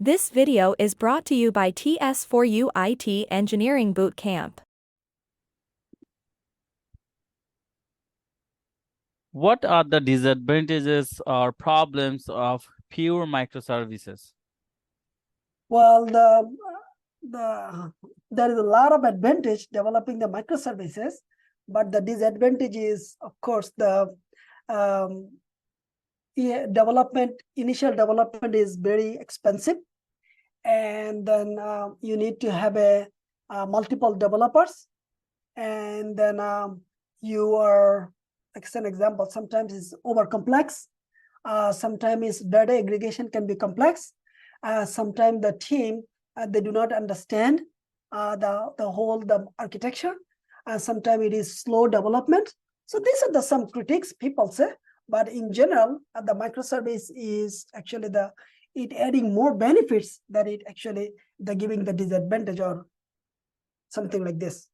This video is brought to you by TS4U IT Engineering Bootcamp. What are the disadvantages or problems of pure microservices? Well, there is a lot of advantage developing the microservices, but the disadvantage is, of course, the initial development is very expensive, and then you need to have a multiple developers, and then you are, like an example, sometimes it's over complex, sometimes data aggregation can be complex. Sometimes the team they do not understand the architecture. Sometimes it is slow development. So these are some critiques people say, but in general, the microservice is actually it adding more benefits than it actually giving the disadvantage or something like this.